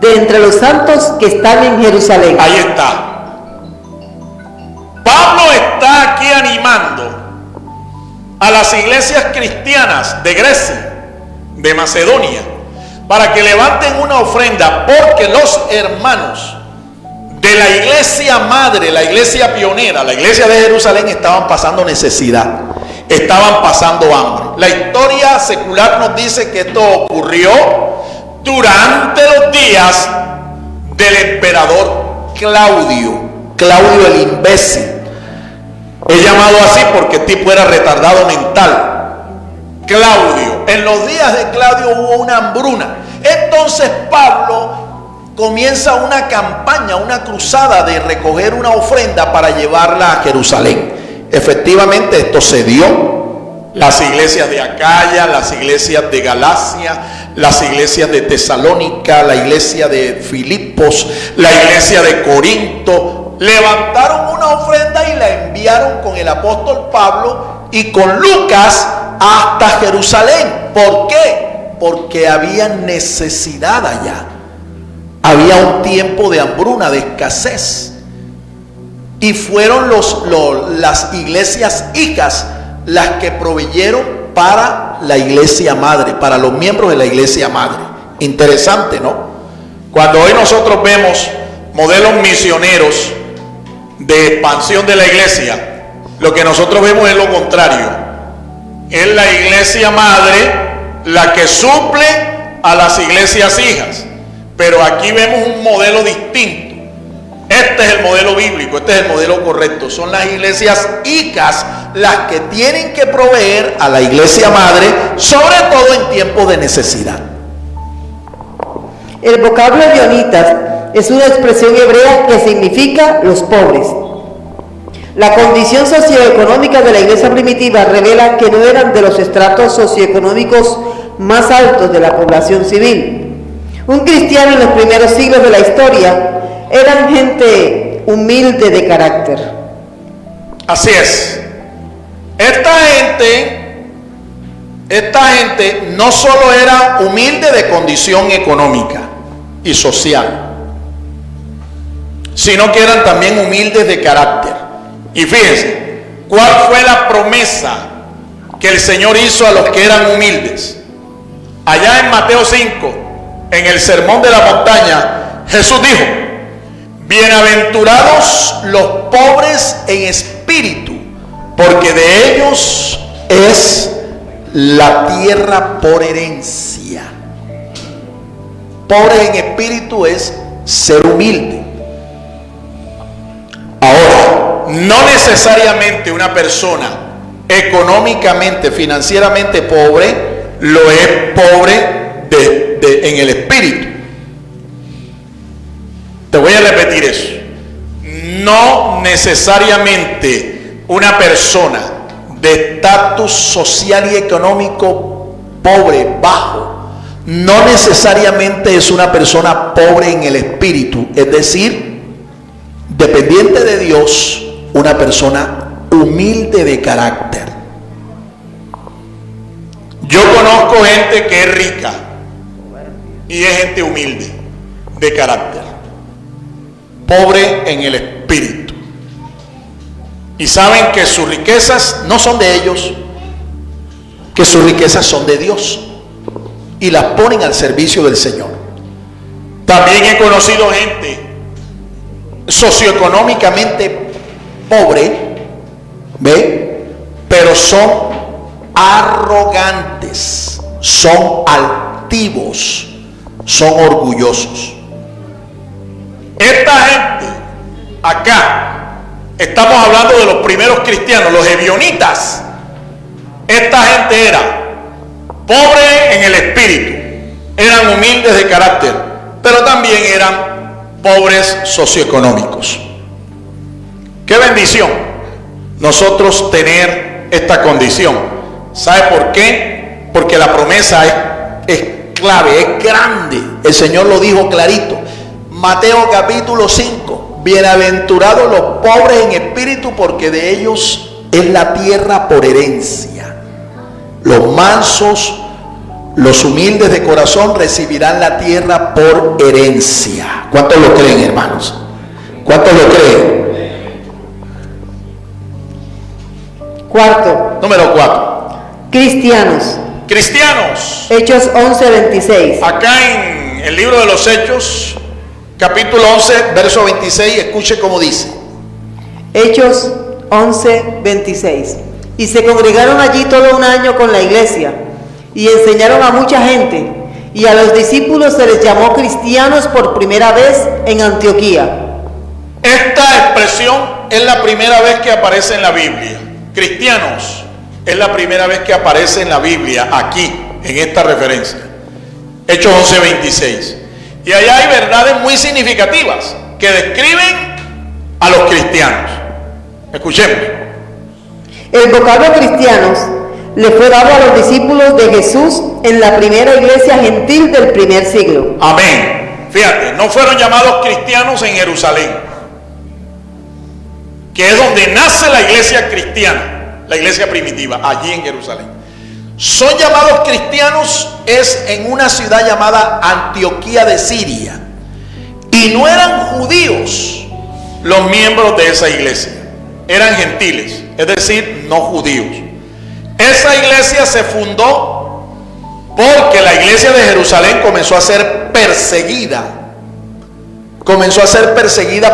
de entre los santos que están en Jerusalén. Ahí está. Pablo está aquí animando a las iglesias cristianas de Grecia, de Macedonia, para que levanten una ofrenda, porque los hermanos de la iglesia madre, la iglesia pionera, la iglesia de Jerusalén, estaban pasando necesidad, estaban pasando hambre. La historia secular nos dice que esto ocurrió durante los días del emperador Claudio el imbécil. Es llamado así porque el tipo era retardado mental. Claudio. En los días de Claudio hubo una hambruna. Entonces Pablo comienza una campaña, una cruzada de recoger una ofrenda para llevarla a Jerusalén. Efectivamente esto se dio. Las iglesias de Acaya, las iglesias de Galacia, las iglesias de Tesalónica, la iglesia de Filipos, la iglesia de Corinto, levantaron una ofrenda y la enviaron con el apóstol Pablo y con Lucas hasta Jerusalén. ¿Por qué? Porque había necesidad allá. Había un tiempo de hambruna, de escasez. Y fueron las iglesias hijas las que proveyeron para la iglesia madre, para los miembros de la iglesia madre. Interesante, ¿no? Cuando hoy nosotros vemos modelos misioneros de expansión de la iglesia, lo que nosotros vemos es lo contrario. Es la iglesia madre la que suple a las iglesias hijas. Pero aquí vemos un modelo distinto. Este es el modelo bíblico, este es el modelo correcto. Son las iglesias hijas las que tienen que proveer a la iglesia madre, sobre todo en tiempos de necesidad. El vocablo ebionitas es una expresión hebrea que significa los pobres. La condición socioeconómica de la iglesia primitiva revela que no eran de los estratos socioeconómicos más altos de la población civil. Un cristiano en los primeros siglos de la historia eran gente humilde de carácter. Así es. Esta gente no solo era humilde de condición económica y social, sino que eran también humildes de carácter. Y fíjense, ¿cuál fue la promesa que el Señor hizo a los que eran humildes? Allá en Mateo 5, en el Sermón de la Montaña, Jesús dijo: bienaventurados los pobres en espíritu, porque de ellos es la tierra por herencia. Pobre en espíritu es ser humilde. Ahora, no necesariamente una persona económicamente, financieramente pobre, lo es pobre en el espíritu. Te voy a repetir eso. No necesariamente una persona de estatus social y económico pobre, bajo, no necesariamente es una persona pobre en el espíritu, es decir, dependiente de Dios, una persona humilde de carácter. Yo conozco gente que es rica y es gente humilde de carácter, pobre en el espíritu, y saben que sus riquezas no son de ellos, que sus riquezas son de Dios, y las ponen al servicio del Señor. También he conocido gente socioeconómicamente pobre, ¿ve? Pero son arrogantes, son altivos, son orgullosos. Esta gente acá, estamos hablando de los primeros cristianos, los ebionitas. Esta gente era pobre en el espíritu, eran humildes de carácter, pero también eran pobres socioeconómicos. ¡Qué bendición nosotros tener esta condición! ¿Sabe por qué? Porque la promesa es clave, es grande. El Señor lo dijo clarito. Mateo capítulo 5: bienaventurados los pobres en espíritu, porque de ellos es la tierra por herencia. Los mansos, los humildes de corazón recibirán la tierra por herencia. ¿Cuántos lo creen, hermanos? ¿Cuántos lo creen? Cuarto. Número 4. Cristianos. Cristianos. Hechos 11:26. Acá en el libro de los Hechos, capítulo 11, verso 26, escuche cómo dice. Hechos 11:26. Y se congregaron allí todo un año con la iglesia, y enseñaron a mucha gente, y a los discípulos se les llamó cristianos por primera vez en Antioquía. Esta expresión es la primera vez que aparece en la Biblia. Cristianos es la primera vez que aparece en la Biblia, aquí, en esta referencia. Hechos 11:26. Y allá hay verdades muy significativas que describen a los cristianos. Escuchemos. El vocablo cristianos le fue dado a los discípulos de Jesús en la primera iglesia gentil del primer siglo. Amén. Fíjate, no fueron llamados cristianos en Jerusalén, que es donde nace la iglesia cristiana, la iglesia primitiva, allí en Jerusalén. Son llamados cristianos es en una ciudad llamada Antioquía de Siria, y no eran judíos los miembros de esa iglesia, eran gentiles, es decir, no judíos. Esa iglesia se fundó porque la iglesia de Jerusalén comenzó a ser perseguida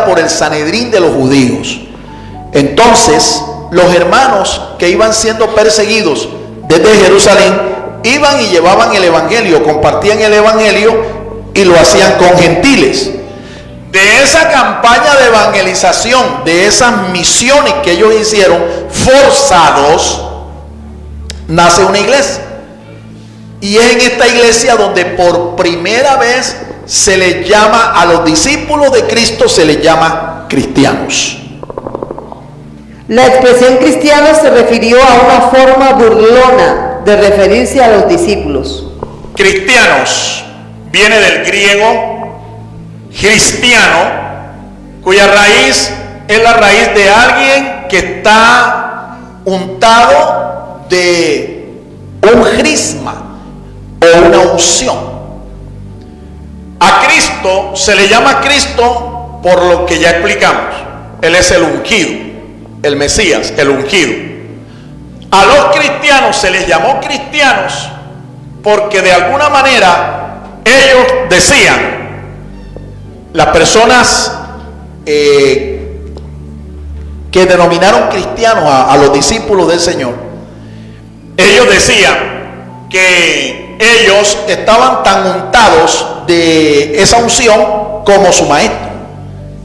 por el Sanedrín de los judíos. Entonces, los hermanos que iban siendo perseguidos desde Jerusalén iban y llevaban el evangelio, compartían el evangelio y lo hacían con gentiles. De esa campaña de evangelización, de esas misiones que ellos hicieron forzados, nace una iglesia. Y es en esta iglesia donde por primera vez se les llama a los discípulos de Cristo, se les llama cristianos. La expresión cristiano se refirió a una forma burlona de referirse a los discípulos. Cristianos viene del griego cristiano, cuya raíz es la raíz de alguien que está untado de un crisma o una unción. A Cristo se le llama Cristo por lo que ya explicamos. Él es el ungido, el Mesías, el ungido. A los cristianos se les llamó cristianos porque de alguna manera ellos decían, las personas que denominaron cristianos a los discípulos del Señor, ellos decían que ellos estaban tan untados de esa unción como su maestro,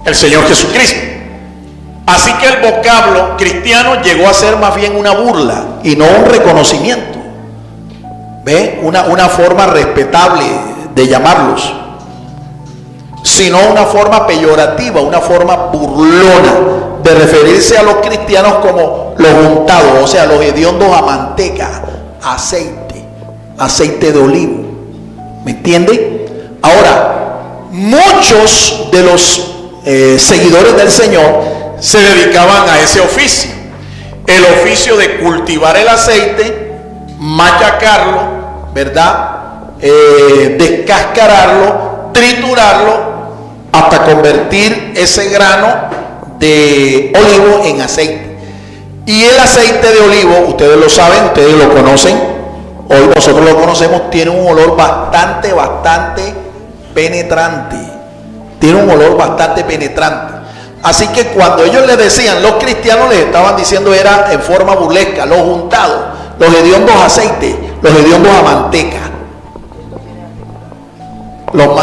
el Señor Jesucristo. Así que el vocablo cristiano llegó a ser más bien una burla y no un reconocimiento. ¿Ve? Una forma respetable de llamarlos, sino una forma peyorativa, una forma burlona de referirse a los cristianos como los untados, o sea, los hediondos a manteca, aceite de olivo. ¿Me entiende? Ahora, muchos de los seguidores del Señor se dedicaban a ese oficio, el oficio de cultivar el aceite, machacarlo, ¿verdad? Descascararlo, triturarlo, hasta convertir ese grano de olivo en aceite. Y el aceite de olivo, ustedes lo saben, ustedes lo conocen, hoy nosotros lo conocemos, tiene un olor bastante penetrante. Tiene un olor bastante penetrante. Así que cuando ellos le decían, los cristianos les estaban diciendo, era en forma burlesca, los untados, los hediondos a aceite, los hediondos a manteca, los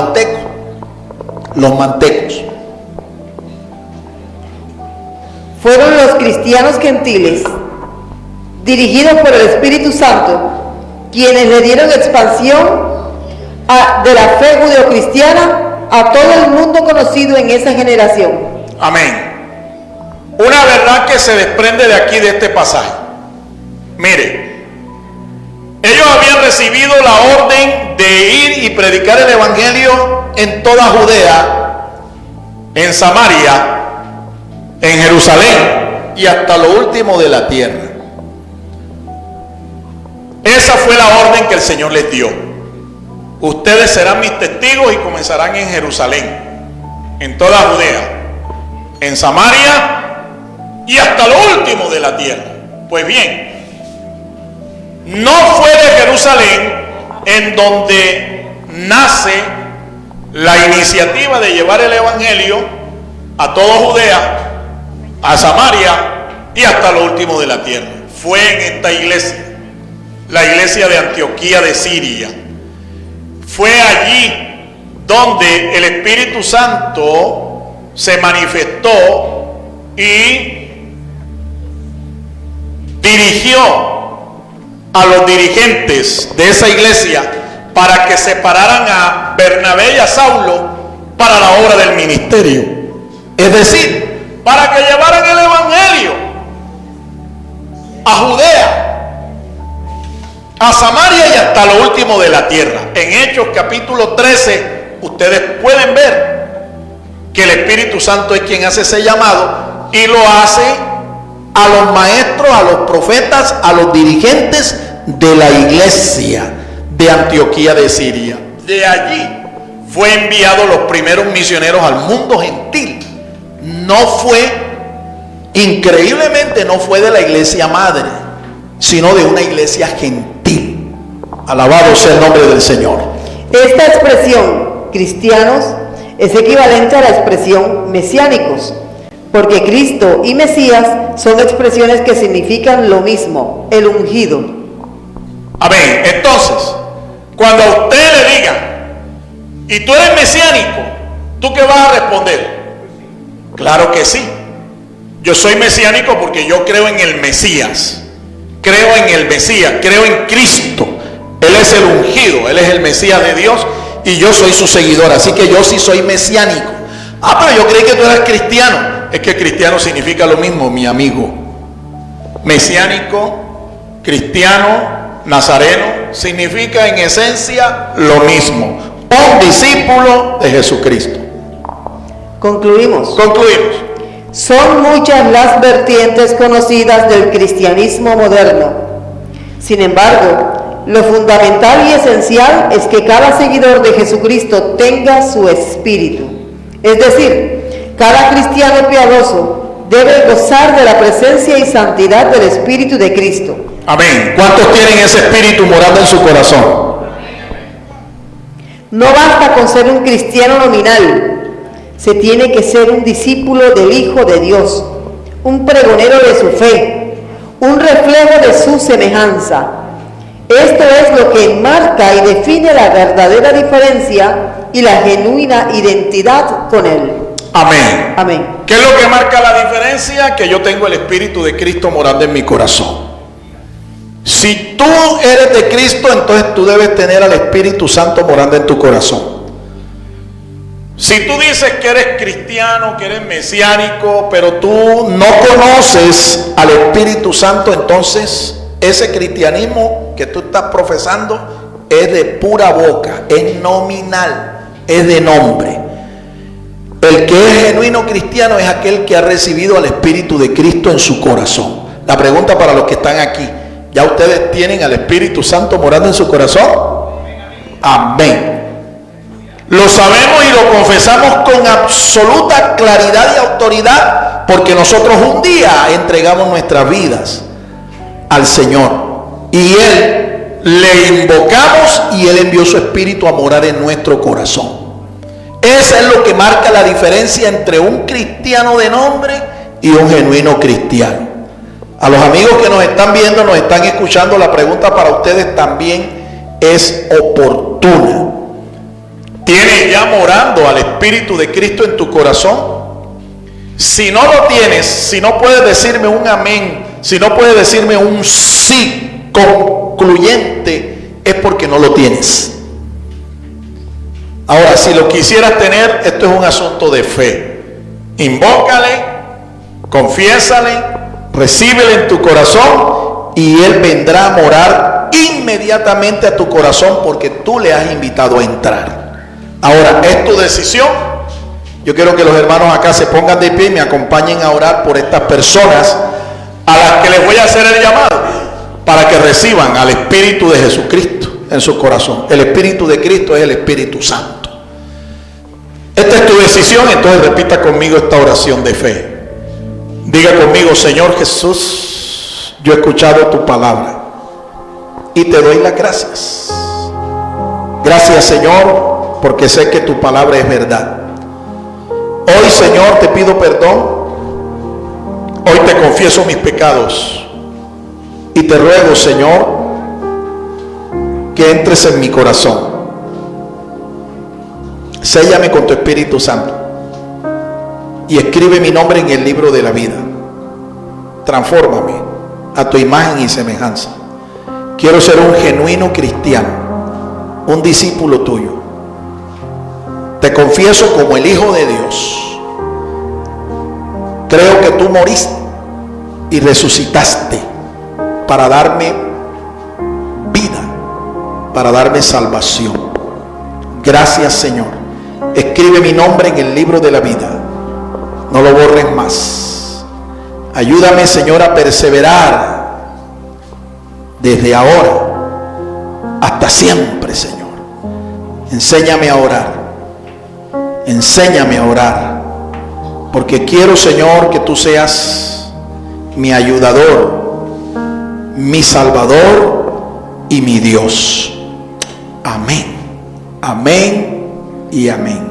mantecos. Fueron los cristianos gentiles, dirigidos por el Espíritu Santo, quienes le dieron expansión de la fe judeocristiana a todo el mundo conocido en esa generación. Amén. Una verdad que se desprende de aquí, de este pasaje. Mire, ellos habían recibido la orden de ir y predicar el evangelio en toda Judea, en Samaria, en Jerusalén y hasta lo último de la tierra. Esa fue la orden que el Señor les dio. Ustedes serán mis testigos y comenzarán en Jerusalén, en toda Judea, en Samaria y hasta lo último de la tierra. Pues bien, no fue de Jerusalén en donde nace la iniciativa de llevar el evangelio a toda Judea, a Samaria y hasta lo último de la tierra. Fue en esta iglesia, la iglesia de Antioquía de Siria. Fue allí donde el Espíritu Santo se manifestó y dirigió a los dirigentes de esa iglesia para que separaran a Bernabé y a Saulo para la obra del ministerio. Es decir, para que llevaran el evangelio a Judea, a Samaria y hasta lo último de la tierra. En Hechos capítulo 13 ustedes pueden ver que el Espíritu Santo es quien hace ese llamado y lo hace a los maestros, a los profetas, a los dirigentes de la iglesia de Antioquía de Siria. De allí fue enviado los primeros misioneros al mundo gentil. No fue, increíblemente no fue de la iglesia madre, sino de una iglesia gentil. Alabado sea el nombre del Señor. Esta expresión, cristianos, es equivalente a la expresión mesiánicos, porque Cristo y Mesías son expresiones que significan lo mismo, el ungido. Amén. Entonces, cuando a usted le diga, ¿y tú eres mesiánico? ¿Tú qué vas a responder? Claro que sí. Yo soy mesiánico porque yo creo en el Mesías. Creo en el Mesías, creo en Cristo. Él es el ungido, Él es el Mesías de Dios y yo soy su seguidor, así que yo sí soy mesiánico. Ah, pero yo creí que tú eras cristiano. Es que cristiano significa lo mismo, mi amigo. Mesiánico, cristiano, nazareno, significa en esencia lo mismo. Un discípulo de Jesucristo. Concluimos. Son muchas las vertientes conocidas del cristianismo moderno. Sin embargo, lo fundamental y esencial es que cada seguidor de Jesucristo tenga su espíritu. Es decir, cada cristiano piadoso debe gozar de la presencia y santidad del Espíritu de Cristo. Amén. ¿Cuántos tienen ese espíritu morando en su corazón? No basta con ser un cristiano nominal, se tiene que ser un discípulo del Hijo de Dios, un pregonero de su fe, un reflejo de su semejanza. Esto es lo que enmarca y define la verdadera diferencia y la genuina identidad con Él. Amén. Amén. ¿Qué es lo que marca la diferencia? Que yo tengo el Espíritu de Cristo morando en mi corazón. Si tú eres de Cristo, entonces tú debes tener al Espíritu Santo morando en tu corazón. Si tú dices que eres cristiano, que eres mesiánico, pero tú no conoces al Espíritu Santo, entonces ese cristianismo que tú estás profesando es de pura boca, es nominal, es de nombre. El que es genuino cristiano es aquel que ha recibido al Espíritu de Cristo en su corazón. La pregunta para los que están aquí: ¿ya ustedes tienen al Espíritu Santo morando en su corazón? Amén. Lo sabemos y lo confesamos con absoluta claridad y autoridad, porque nosotros un día entregamos nuestras vidas al Señor y Él le invocamos y Él envió su Espíritu a morar en nuestro corazón. Eso es lo que marca la diferencia entre un cristiano de nombre y un genuino cristiano. A los amigos que nos están viendo, nos están escuchando, la pregunta para ustedes también es oportuna. ¿Tienes ya morando al Espíritu de Cristo en tu corazón? Si no lo tienes, si no puedes decirme un amén, si no puedes decirme un sí concluyente, es porque no lo tienes. Ahora, si lo quisieras tener, esto es un asunto de fe. Invócale, confiésale, recíbele en tu corazón y Él vendrá a morar inmediatamente a tu corazón porque tú le has invitado a entrar. Ahora, es tu decisión. Yo quiero que los hermanos acá se pongan de pie y me acompañen a orar por estas personas a las que les voy a hacer el llamado para que reciban al Espíritu de Jesucristo en su corazón. El Espíritu de Cristo es el Espíritu Santo. Esta es tu decisión, entonces repita conmigo esta oración de fe. Diga conmigo: Señor Jesús, yo he escuchado tu palabra y te doy las gracias. Gracias, Señor, porque sé que tu palabra es verdad. Hoy, Señor, te pido perdón. Hoy te confieso mis pecados y te ruego, Señor, que entres en mi corazón. Séllame con tu Espíritu Santo y escribe mi nombre en el libro de la vida. Transfórmame a tu imagen y semejanza. Quiero ser un genuino cristiano, un discípulo tuyo. Te confieso como el Hijo de Dios. Creo que tú moriste y resucitaste para darme vida, para darme salvación. Gracias, Señor. Escribe mi nombre en el libro de la vida. No lo borres más. Ayúdame, Señor, a perseverar desde ahora hasta siempre, Señor. Enséñame a orar. Enséñame a orar. Porque quiero, Señor, que tú seas mi ayudador, mi salvador y mi Dios. Amén. Amén y amén.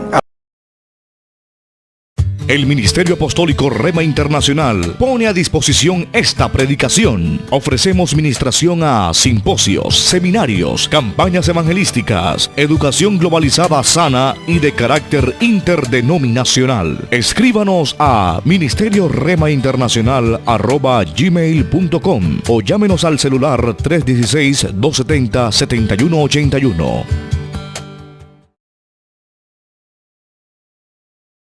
El Ministerio Apostólico Rema Internacional pone a disposición esta predicación. Ofrecemos ministración a simposios, seminarios, campañas evangelísticas, educación globalizada sana y de carácter interdenominacional. Escríbanos a ministerioremainternacional@gmail.com o llámenos al celular 316-270-7181.